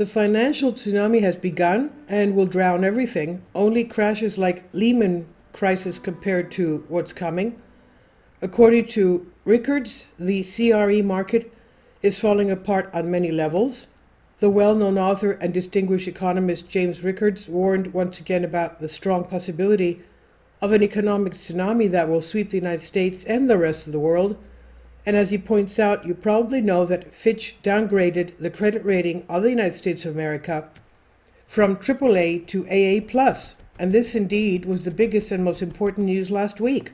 The financial tsunami has begun and will drown everything. Only crashes like Lehman crisis compared to what's coming. According to Rickards, the CRE market is falling apart on many levels. The well-known author and distinguished economist James Rickards warned once again about the strong possibility of an economic tsunami that will sweep the United States and the rest of the world. And as he points out, you probably know that Fitch downgraded the credit rating of the United States of America from AAA to AA+, and this indeed was the biggest and most important news last week.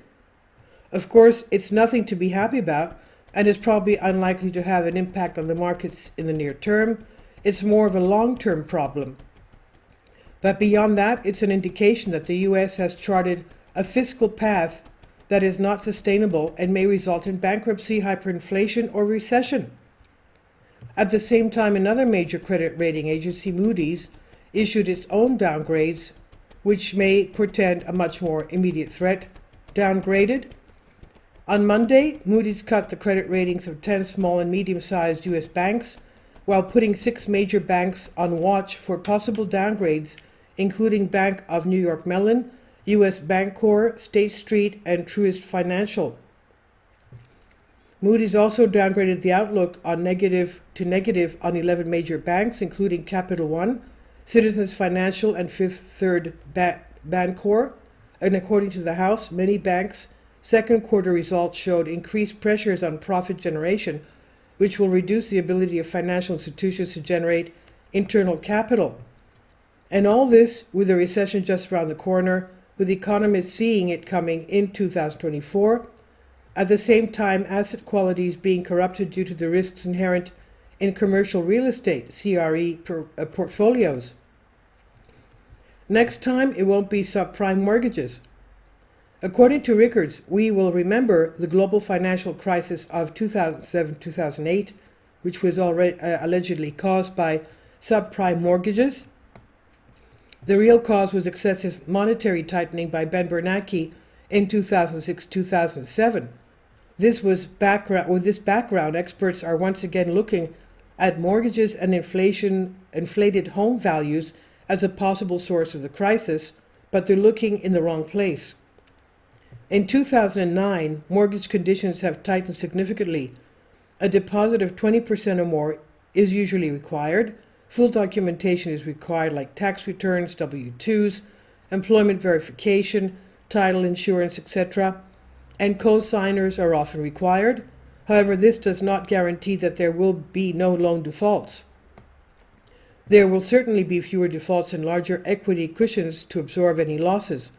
Of course, it's nothing to be happy about, and is probably unlikely to have an impact on the markets in the near term. It's more of a long-term problem. But beyond that, it's an indication that the US has charted a fiscal path that is not sustainable and may result in bankruptcy, hyperinflation, or recession. At the same time, another major credit rating agency, Moody's, issued its own downgrades, which may portend a much more immediate threat. Downgraded. On Monday, Moody's cut the credit ratings of 10 small and medium-sized U.S. banks, while putting 6 major banks on watch for possible downgrades, including Bank of New York Mellon, U.S. Bancorp, State Street, and Truist Financial. Moody's also downgraded the outlook on negative on 11 major banks, including Capital One, Citizens Financial, and Fifth Third Bancorp. And according to the House, many banks' second quarter results showed increased pressures on profit generation, which will reduce the ability of financial institutions to generate internal capital. And all this with a recession just around the corner, with economists seeing it coming in 2024. At the same time, asset quality is being corrupted due to the risks inherent in commercial real estate, CRE, portfolios. Next time, it won't be subprime mortgages. According to Rickards, we will remember the global financial crisis of 2007-2008, which was already allegedly caused by subprime mortgages. The real cause was excessive monetary tightening by Ben Bernanke in 2006-2007. With this background, experts are once again looking at mortgages and inflated home values as a possible source of the crisis, but they're looking in the wrong place. In 2009, mortgage conditions have tightened significantly. A deposit of 20% or more is usually required. Full documentation is required, like tax returns, W-2s, employment verification, title insurance, etc., and co-signers are often required. However, this does not guarantee that there will be no loan defaults. There will certainly be fewer defaults and larger equity cushions to absorb any losses.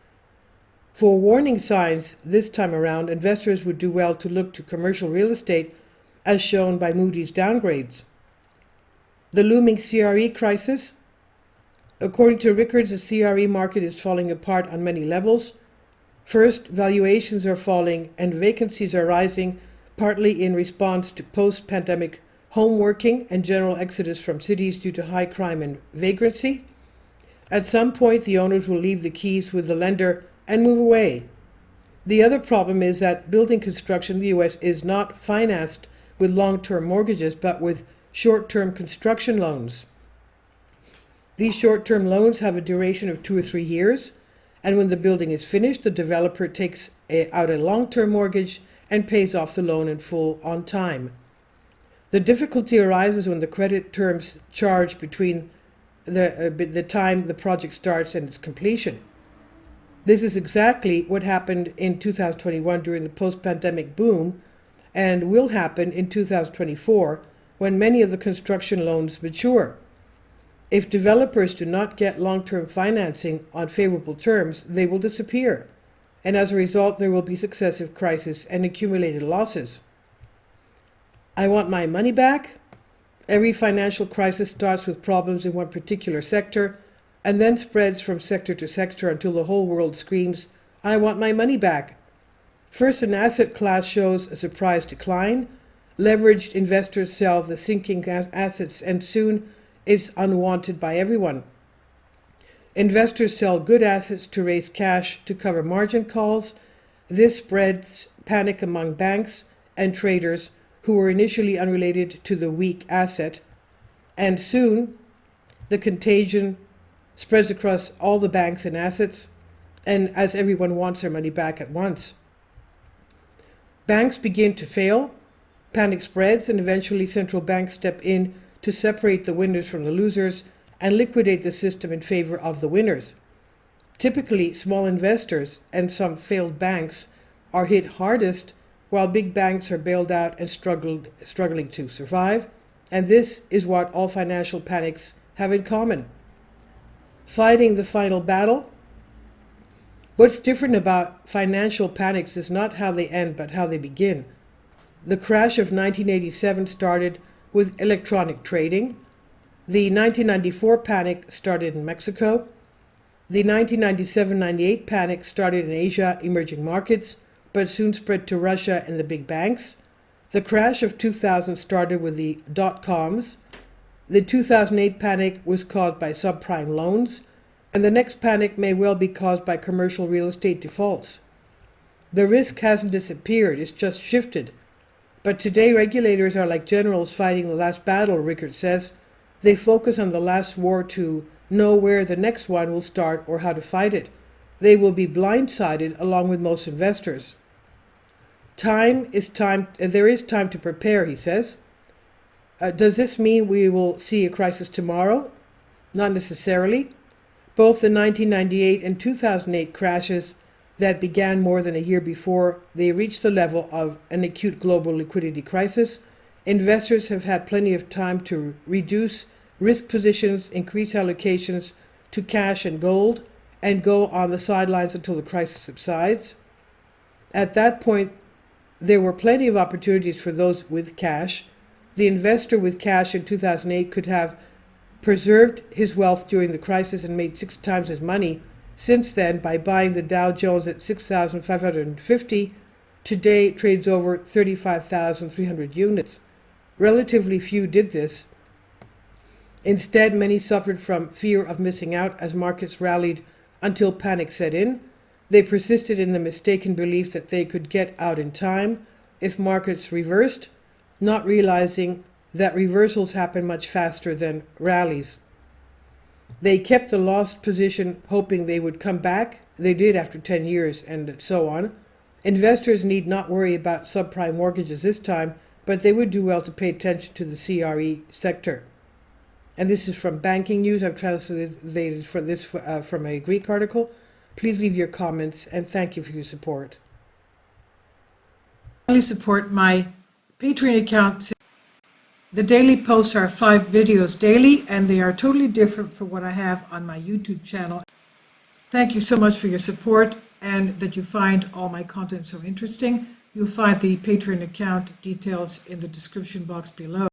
For warning signs this time around, investors would do well to look to commercial real estate, as shown by Moody's downgrades. The looming CRE crisis. According to Rickards, the CRE market is falling apart on many levels. First, valuations are falling and vacancies are rising, partly in response to post-pandemic home working and general exodus from cities due to high crime and vagrancy. At some point, the owners will leave the keys with the lender and move away. The other problem is that building construction in the U.S. is not financed with long-term mortgages, but with short-term construction loans. These short-term loans have a duration of 2 or 3 years, and when the building is finished, the developer takes out a long-term mortgage and pays off the loan in full on time. The difficulty arises when the credit terms charge between the time the project starts and its completion. This is exactly what happened in 2021 during the post-pandemic boom, and will happen in 2024 when many of the construction loans mature. If developers do not get long-term financing on favorable terms, they will disappear, and as a result there will be successive crises and accumulated losses. I want my money back. Every financial crisis starts with problems in one particular sector and then spreads from sector to sector until the whole world screams, "I want my money back." First, an asset class shows a surprise decline. Leveraged investors sell the sinking assets, and soon it's unwanted by everyone. Investors sell good assets to raise cash to cover margin calls. This spreads panic among banks and traders who were initially unrelated to the weak asset, and soon the contagion spreads across all the banks and assets, and as everyone wants their money back at once. Banks begin to fail, panic spreads, and eventually central banks step in to separate the winners from the losers and liquidate the system in favor of the winners. Typically, small investors and some failed banks are hit hardest, while big banks are bailed out and struggling to survive, and this is what all financial panics have in common. Fighting the final battle. What's different about financial panics is not how they end, but how they begin. The crash of 1987 started with electronic trading. The 1994 panic started in Mexico. The 1997-98 panic started in Asia, emerging markets, but soon spread to Russia and the big banks. The crash of 2000 started with the dot-coms. The 2008 panic was caused by subprime loans, and the next panic may well be caused by commercial real estate defaults. The risk hasn't disappeared, it's just shifted. But today regulators are like generals fighting the last battle, Rickard says. They focus on the last war to know where the next one will start or how to fight it. They will be blindsided along with most investors. There is time to prepare, he says. Does this mean we will see a crisis tomorrow? Not necessarily. Both the 1998 and 2008 crashes that began more than a year before they reached the level of an acute global liquidity crisis, investors have had plenty of time to reduce risk positions, increase allocations to cash and gold, and go on the sidelines until the crisis subsides. At that point, there were plenty of opportunities for those with cash. The investor with cash in 2008 could have preserved his wealth during the crisis and made 6 times his money since then by buying the Dow Jones at 6,550. Today trades over 35,300 units. Relatively few did this. Instead, many suffered from fear of missing out as markets rallied until panic set in. They persisted in the mistaken belief that they could get out in time if markets reversed, not realizing that reversals happen much faster than rallies. They kept the lost position hoping they would come back. They did after 10 years and so on. Investors need not worry about subprime mortgages this time, but they would do well to pay attention to the CRE sector. And this is from Banking News. I've translated for this from a Greek article. Please leave your comments and thank you for your support. Please support my Patreon account. The daily posts are 5 videos daily, and they are totally different from what I have on my YouTube channel. Thank you so much for your support and that you find all my content so interesting. You'll find the Patreon account details in the description box below.